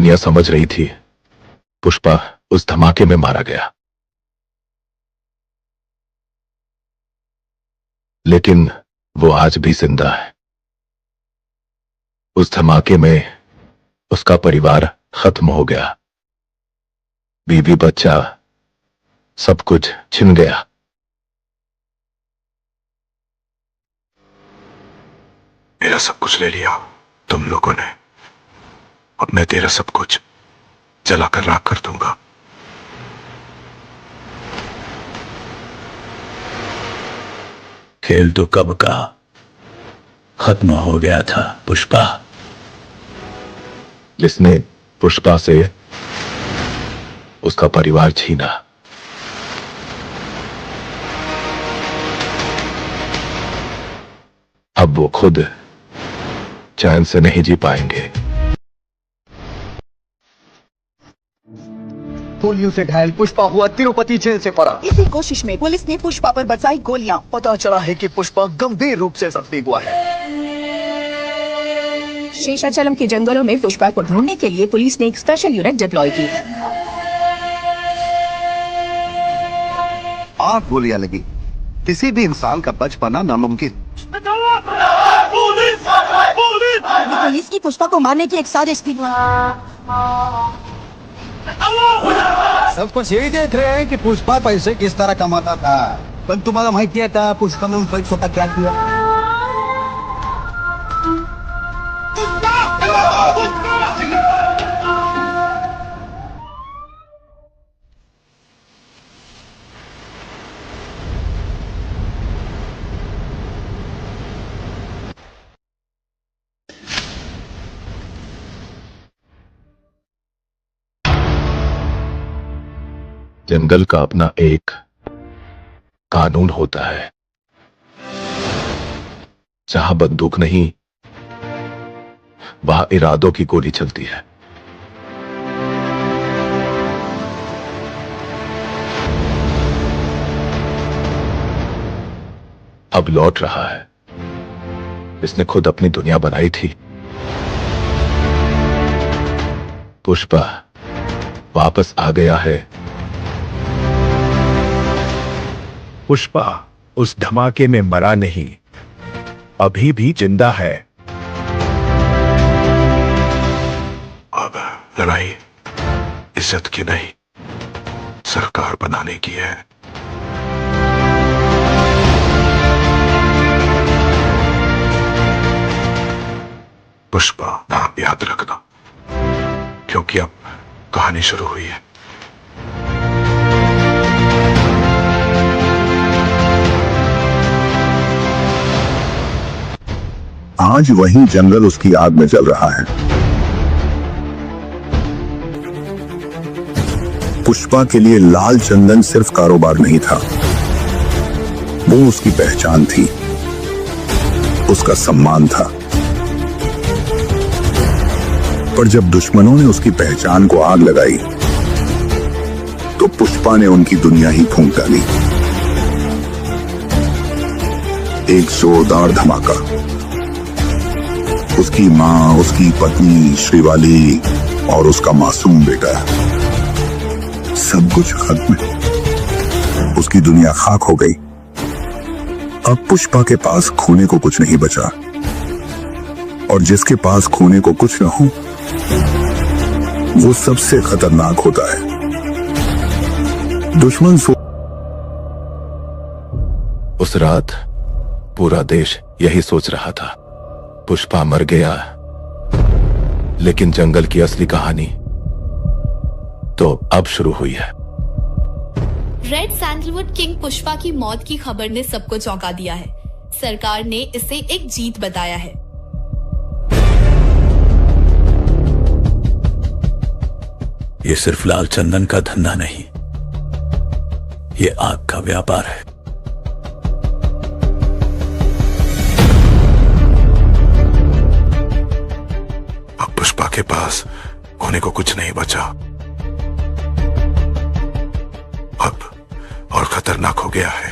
दुनिया समझ रही थी पुष्पा उस धमाके में मारा गया, लेकिन वो आज भी जिंदा है। उस धमाके में उसका परिवार खत्म हो गया, बीवी बच्चा सब कुछ छिन गया। मेरा सब कुछ ले लिया तुम लोगों ने, अब मैं तेरा सब कुछ जलाकर राख कर दूंगा। खेल तो कब का खत्म हो गया था पुष्पा। जिसने पुष्पा से उसका परिवार छीना, अब वो खुद चैन से नहीं जी पाएंगे। गोलियों से घायल पुष्पा हुआ तिरुपति जेल से फरार। इसी कोशिश में पुलिस ने पुष्पा पर बरसाई गोलियां। पता चला है कि पुष्पा गंभीर रूप से जख्मी हुआ है। शेषाचलम के जंगलों में पुष्पा को ढूंढने के लिए पुलिस ने एक स्पेशल यूनिट डिप्लॉय की। 8 गोलियां लगी, किसी भी इंसान का बच पाना नामुमकिन। पुलिस की पुष्पा को मारने की एक साजिश थी। सब कुछ यही देख रहे हैं कि पुष्पा पैसे किस तरह कमाता था, पण तुम्हाला माहिती आहे का पुष्पाने पैसा क्या किया? जंगल का अपना एक कानून होता है, जहां बंदूक नहीं वहां इरादों की गोली चलती है। अब लौट रहा है, इसने खुद अपनी दुनिया बनाई थी। पुष्पा वापस आ गया है। पुष्पा उस धमाके में मरा नहीं, अभी भी जिंदा है। अब लड़ाई इज्जत की नहीं, सरकार बनाने की है। पुष्पा नाम याद रखना, क्योंकि अब कहानी शुरू हुई है। आज वही जंगल उसकी आग में जल रहा है। पुष्पा के लिए लाल चंदन सिर्फ कारोबार नहीं था, वो उसकी पहचान थी, उसका सम्मान था। पर जब दुश्मनों ने उसकी पहचान को आग लगाई, तो पुष्पा ने उनकी दुनिया ही फूंक डाली। एक जोरदार धमाका, उसकी मां, उसकी पत्नी श्रीवाली और उसका मासूम बेटा, सब कुछ खत्म। उसकी दुनिया खाक हो गई। अब पुष्पा के पास खोने को कुछ नहीं बचा, और जिसके पास खोने को कुछ न हो, वो सबसे खतरनाक होता है। दुश्मन उस रात पूरा देश यही सोच रहा था, पुष्पा मर गया, लेकिन जंगल की असली कहानी तो अब शुरू हुई है। रेड सैंडलवुड किंग पुष्पा की मौत की खबर ने सबको चौंका दिया है। सरकार ने इसे एक जीत बताया है। ये सिर्फ लाल चंदन का धंधा नहीं, ये आग का व्यापार है। अब पुष्पा के पास होने को कुछ नहीं बचा, अब और खतरनाक हो गया है।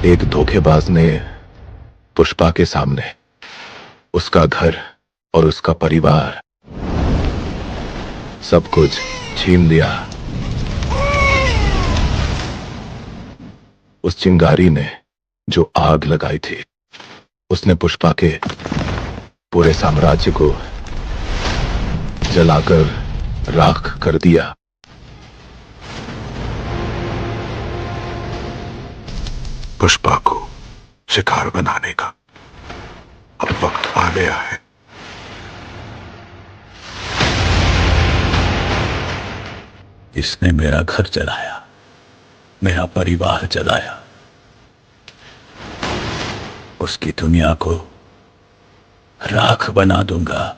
एक धोखेबाज ने पुष्पा के सामने उसका घर और उसका परिवार, सब कुछ छीन लिया। उस चिंगारी ने जो आग लगाई थी, उसने पुष्पा के पूरे साम्राज्य को जलाकर राख कर दिया। पुष्पा को शिकार बनाने का अब वक्त आ गया है। इसने मेरा घर जलाया, मेरा परिवार जलाया, उसकी दुनिया को राख बना दूंगा।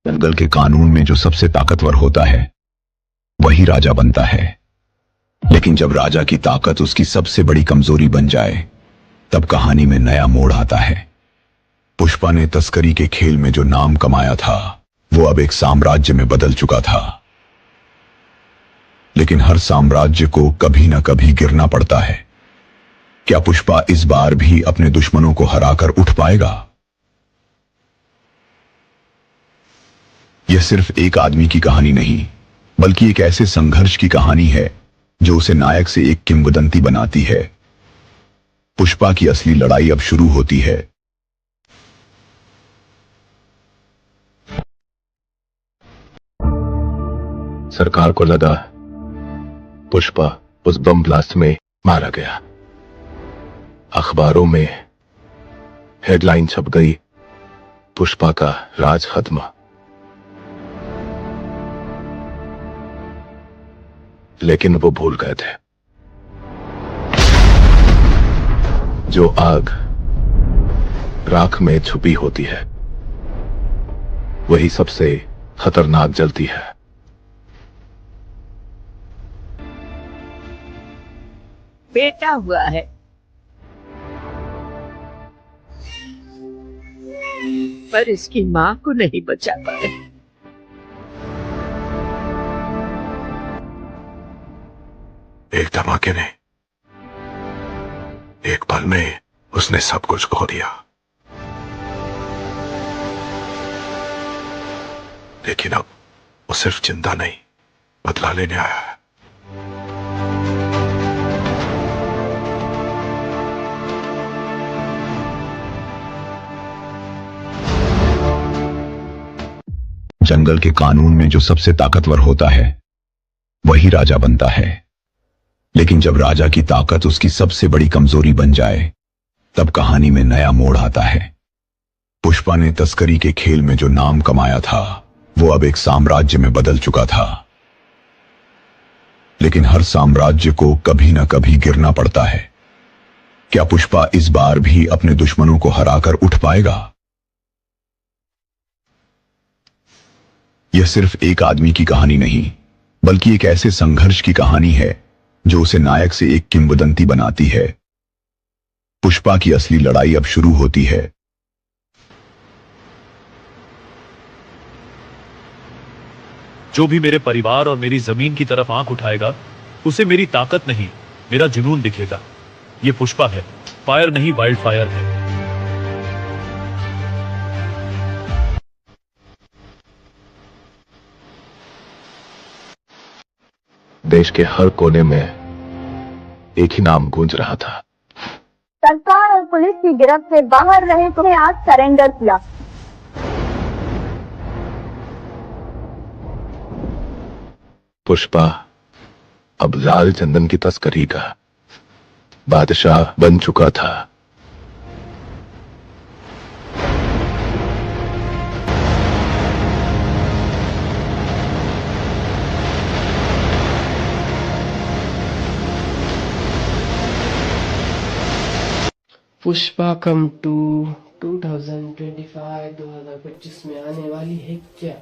जंगल के कानून में जो सबसे ताकतवर होता है वही राजा बनता है। लेकिन जब राजा की ताकत उसकी सबसे बड़ी कमजोरी बन जाए, तब कहानी में नया मोड़ आता है। पुष्पा ने तस्करी के खेल में जो नाम कमाया था, वो अब एक साम्राज्य में बदल चुका था। लेकिन हर साम्राज्य को कभी ना कभी गिरना पड़ता है। क्या पुष्पा इस बार भी अपने दुश्मनों को हराकर उठ पाएगा? यह सिर्फ एक आदमी की कहानी नहीं, बल्कि एक ऐसे संघर्ष की कहानी है जो उसे नायक से एक किंवदंती बनाती है। पुष्पा की असली लड़ाई अब शुरू होती है। सरकार को लगा पुष्पा उस बम ब्लास्ट में मारा गया। अखबारों में हेडलाइन छप गई, पुष्पा का राज खत्म। लेकिन वो भूल गए थे, जो आग राख में छुपी होती है वही सबसे खतरनाक जलती है। बेटा हुआ है, पर इसकी मां को नहीं बचा पाए। एक धमाके ने, एक पल में उसने सब कुछ खो दिया। लेकिन अब वो सिर्फ चिंता नहीं, बदला लेने आया है। जंगल के कानून में जो सबसे ताकतवर होता है वही राजा बनता है। लेकिन जब राजा की ताकत उसकी सबसे बड़ी कमजोरी बन जाए, तब कहानी में नया मोड़ आता है। पुष्पा ने तस्करी के खेल में जो नाम कमाया था, वो अब एक साम्राज्य में बदल चुका था। लेकिन हर साम्राज्य को कभी ना कभी गिरना पड़ता है। क्या पुष्पा इस बार भी अपने दुश्मनों को हराकर उठ पाएगा? यह सिर्फ एक आदमी की कहानी नहीं, बल्कि एक ऐसे संघर्ष की कहानी है जो उसे नायक से एक किंवदंती बनाती है। पुष्पा की असली लड़ाई अब शुरू होती है। जो भी मेरे परिवार और मेरी जमीन की तरफ आंख उठाएगा, उसे मेरी ताकत नहीं, मेरा जुनून दिखेगा। ये पुष्पा है, फायर नहीं वाइल्ड फायर है। देश के हर कोने में एक ही नाम गूंज रहा था। सरकार और पुलिस की गिरफ्त से बाहर रहे तुम्हें आज सरेंडर किया। पुष्पा अब लाल चंदन की तस्करी का बादशाह बन चुका था। पुष्पा कम टू 2025 में आने वाली है क्या?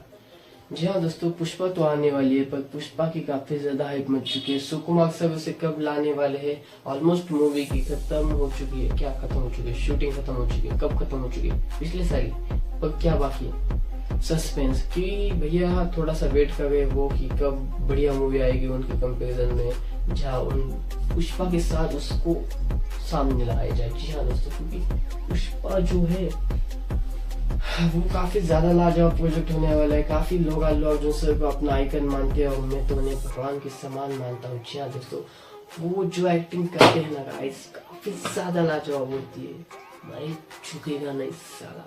जी हाँ दोस्तों, पुष्पा तो आने वाली है, पर पुष्पा की काफी ज्यादा हाइप मच चुकी है। सुकुमार सर उसे कब लाने वाले हैं? ऑलमोस्ट मूवी की खत्म हो चुकी है। क्या खत्म हो चुकी है? शूटिंग खत्म हो चुकी है। कब खत्म हो चुकी है? पिछले साल ही। पर क्या बाकी है? सस्पेंस कि भैया थोड़ा सा वेट कर रहे वो कि कब बढ़िया मूवी आएगी उनके कंपैरिजन में, जहाँ उन पुष्पा के साथ उसको सामने लाया जाए। जी हाँ दोस्तों, क्योंकि पुष्पा जो है वो काफी ज्यादा लाजवाब प्रोजेक्ट होने वाला है। काफी लोग अल्लू अर्जुन सर को अपना आइकन मानते हैं और मैं तो उन्हें भगवान के समान मानता हूँ। जी हाँ दोस्तों, वो जो एक्टिंग करते हैं ना गाइस, काफी ज्यादा लाजवाब होती है। भाई झुकेगा नहीं साला,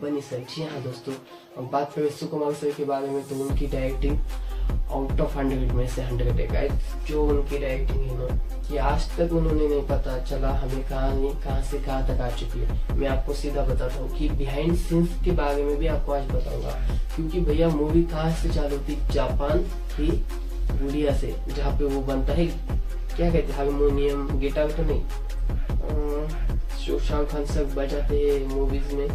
बनी सर। जी हाँ दोस्तों, अब बात करें सुकुमार सर के बारे में तो उनकी डायरेक्टिंग आउट ऑफ 100 में से 100 है गाइस। जो उनकी डायरेक्टिंग है ना, कि आज तक उन्होंने नहीं पता चला हमें कहाँ से कहाँ तक आ चुकी है। मैं आपको सीधा बताता हूँ कि बिहाइंड सीन्स के बारे में भी आपको आज बताऊंगा, क्योंकि भैया मूवी कहाँ से चालू थी? जापान की कोरिया से, जहाँ पे वो बनता है क्या कहते हैं, हारमोनियम गिटार तो नहीं, जो शाहरुख खान सब बजाते हैं मूवीज में,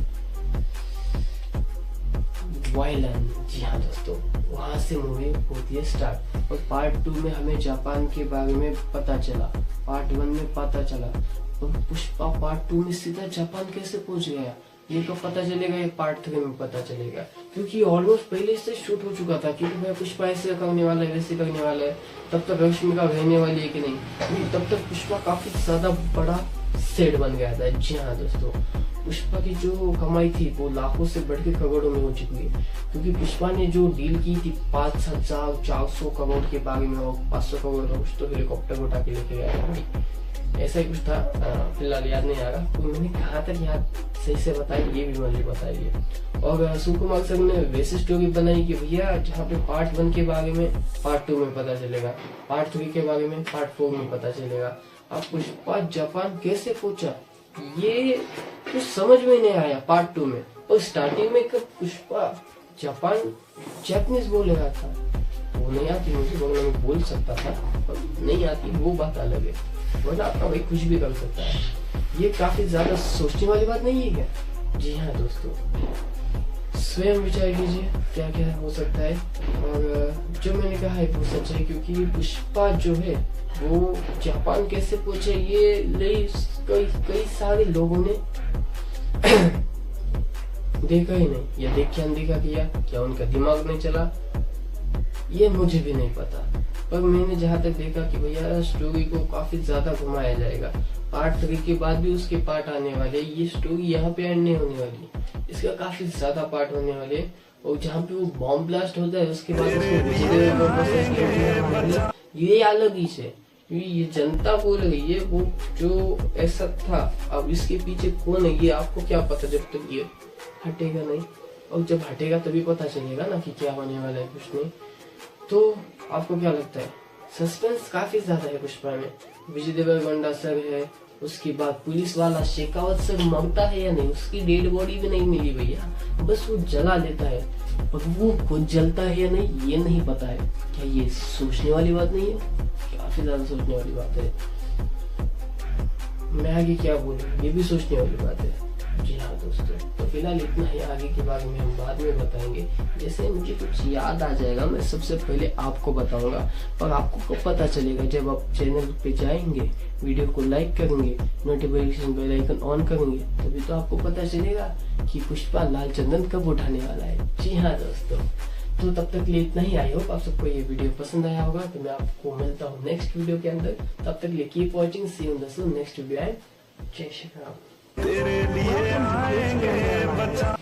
वायलिन। जी हाँ दोस्तों, वहां से मूवी होती है स्टार्ट। और पार्ट 2 में हमें जापान के बारे में पता चला, पार्ट 1 में पता चला, और पुष्पा पार्ट 2 में सीधा जापान कैसे पहुंच गया ये तो पता चलेगा, ये पार्ट 3 में पता चलेगा, क्योंकि ऑलमोस्ट पहले से शूट हो चुका था। क्योंकि भाई पुष्पा ऐसे करने वाला है, वैसे करने वाला है, तब तक रश्मिका रहने वाली है कि नहीं, क्योंकि तब तक पुष्पा काफी ज्यादा बड़ा सेट बन गया था। जी हाँ दोस्तों, पुष्पा की जो कमाई थी वो लाखों से बढ़ के करोड़ों में हो चुकी है, क्योंकि पुष्पा ने जो डील की थी 5,400 करोड़ के बारे में, और 500 करोड़ का कुछ तो हेलीकॉप्टर उठा के लेके गया, ऐसा ही कुछ था, फिलहाल याद नहीं आ रहा। तो मैंने कहा था कि यार सही से बताइए, ये भी मुझे बताइए। और सुकुमार सर ने वैसी स्टोरी बनाई कि भैया जहाँ पे पार्ट 1 के बारे में पार्ट 2 में पता चलेगा, पार्ट 3 के बारे में पार्ट 4 में पता चलेगा। अब पुष्पा जापान कैसे पहुंचा ये कुछ समझ में नहीं आया पार्ट 2 में। और स्टार्टिंग में कब पुष्पा जापान जापानीज बोल रहा था, वो नहीं आती मुझे बोलना, मैं बोल सकता था पर नहीं आती, वो बात अलग है, वरना आपका भाई कुछ भी कर सकता है। ये काफी ज्यादा सोचने वाली बात नहीं है क्या? जी हाँ दोस्तों, स्वयं विचार कीजिए क्या क्या हो सकता है। और जो मैंने कहा है वो सच है, क्योंकि पुष्पा जो है वो जापान कैसे पहुंचे ये कई सारे लोगों ने देखा ही नहीं, या देख के अनदेखा किया, क्या उनका दिमाग नहीं चला, ये मुझे भी नहीं पता। पर मैंने जहाँ तक देखा कि भैया स्टोरी को काफी ज्यादा घुमाया जाएगा। पार्ट 3 के बाद भी उसके पार्ट आने वाले, ये स्टोरी यहाँ पे एंड नहीं होने वाली, इसका काफी ज्यादा पार्ट होने वाले। और जहाँ पे वो बॉम्ब ब्लास्ट होता है उसके बाद ये अलग ही है, ये जनता बोल रही है वो जो ऐसा था। अब इसके पीछे कौन है ये आपको क्या पता, जब तक ये हटेगा नहीं, और जब हटेगा तभी पता चलेगा ना कि क्या होने वाला है, कुछ नहीं। तो आपको क्या लगता है? सस्पेंस काफी ज्यादा है पुष्पा में। विजय देवरकोंडा सर है, उसके बाद पुलिस वाला शेखावत सर मरता है या नहीं, उसकी डेड बॉडी भी नहीं मिली भैया, बस वो जला लेता है, और वो खुद जलता है या नहीं ये नहीं पता है। क्या ये सोचने वाली बात नहीं है? काफी ज्यादा सोचने वाली बात है। मैं आगे क्या बोलूं, ये भी सोचने वाली बात है। जी हाँ दोस्तों, तो फिलहाल इतना ही, आगे के बारे में हम बाद में बताएंगे। जैसे मुझे कुछ याद आ जाएगा मैं सबसे पहले आपको बताऊंगा, और आपको कब पता चलेगा? जब आप चैनल पे जाएंगे, वीडियो को लाइक करेंगे, नोटिफिकेशन बेल आइकन ऑन करेंगे, तभी तो आपको पता चलेगा कि पुष्पा लाल चंदन कब उठाने वाला है। जी हाँ दोस्तों, तो तब तक लिए इतना ही। आई होप आप सबको ये वीडियो पसंद आया होगा। तो मैं आपको मिलता हूँ नेक्स्ट वीडियो के अंदर, तब तक लिए keep watching, see you in the next video and जय श्री राम। तेरे लिए आएंगे बच्चा।